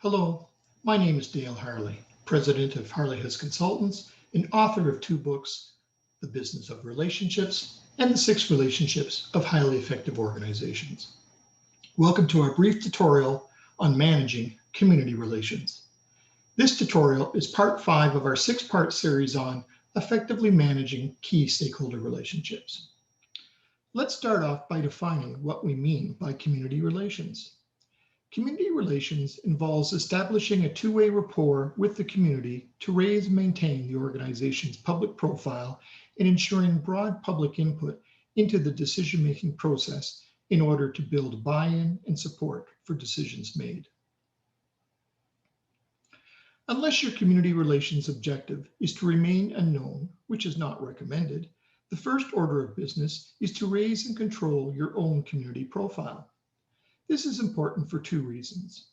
Hello, my name is Dale Harley, president of Harley House Consultants and author of two books, The Business of Relationships and The Six Relationships of Highly Effective Organizations. Welcome to our brief tutorial on managing community relations. This tutorial is part 5 of our 6-part series on effectively managing key stakeholder relationships. Let's start off by defining what we mean by community relations. Community relations involves establishing a two-way rapport with the community to raise and maintain the organization's public profile and ensuring broad public input into the decision-making process in order to build buy-in and support for decisions made. Unless your community relations objective is to remain unknown, which is not recommended, the first order of business is to raise and control your own community profile. This is important for two reasons.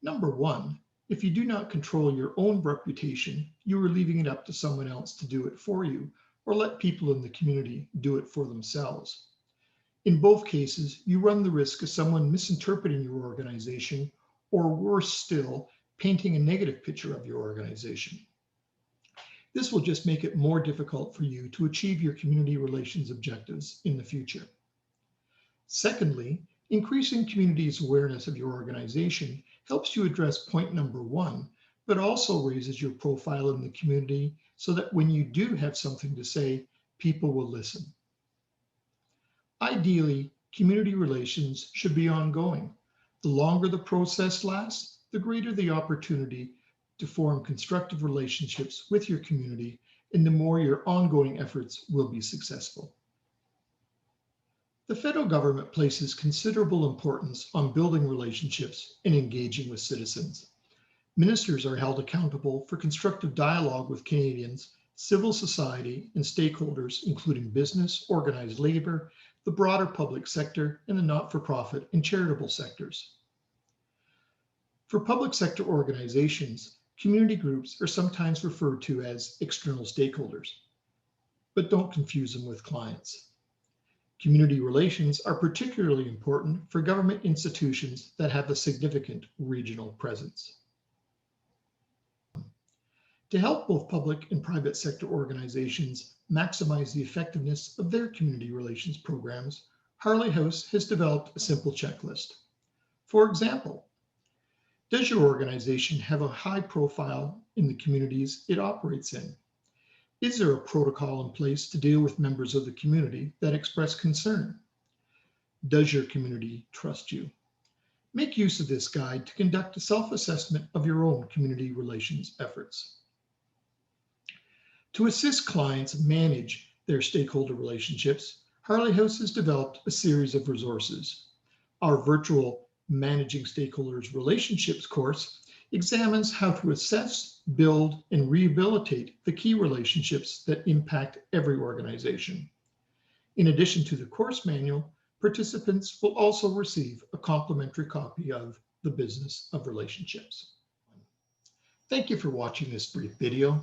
Number one, if you do not control your own reputation, you are leaving it up to someone else to do it for you, or let people in the community do it for themselves. In both cases, you run the risk of someone misinterpreting your organization, or worse still, painting a negative picture of your organization. This will just make it more difficult for you to achieve your community relations objectives in the future. Secondly, increasing community's awareness of your organization helps you address point number 1, but also raises your profile in the community so that when you do have something to say, people will listen. Ideally, community relations should be ongoing. The longer the process lasts, the greater the opportunity to form constructive relationships with your community, and the more your ongoing efforts will be successful. The federal government places considerable importance on building relationships and engaging with citizens. Ministers are held accountable for constructive dialogue with Canadians, civil society, and stakeholders, including business, organized labor, the broader public sector, and the not-for-profit and charitable sectors. For public sector organizations, community groups are sometimes referred to as external stakeholders, but don't confuse them with clients. Community relations are particularly important for government institutions that have a significant regional presence. To help both public and private sector organizations maximize the effectiveness of their community relations programs, Harley House has developed a simple checklist. For example, does your organization have a high profile in the communities it operates in? Is there a protocol in place to deal with members of the community that express concern? Does your community trust you? Make use of this guide to conduct a self-assessment of your own community relations efforts. To assist clients manage their stakeholder relationships, Harley House has developed a series of resources. Our virtual Managing Stakeholders Relationships course examines how to assess, build, and rehabilitate the key relationships that impact every organization. In addition to the course manual, participants will also receive a complimentary copy of The Business of Relationships. Thank you for watching this brief video.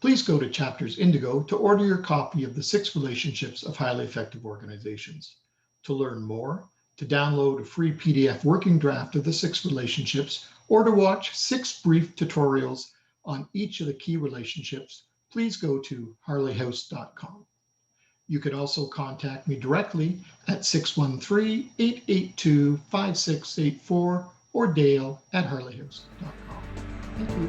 Please go to Chapters Indigo to order your copy of The 6 Relationships of Highly Effective Organizations. To learn more, to download a free PDF working draft of the 6 relationships, or to watch 6 brief tutorials on each of the key relationships, please go to harleyhouse.com. You can also contact me directly at 613-882-5684 or dale@harleyhouse.com. Thank you.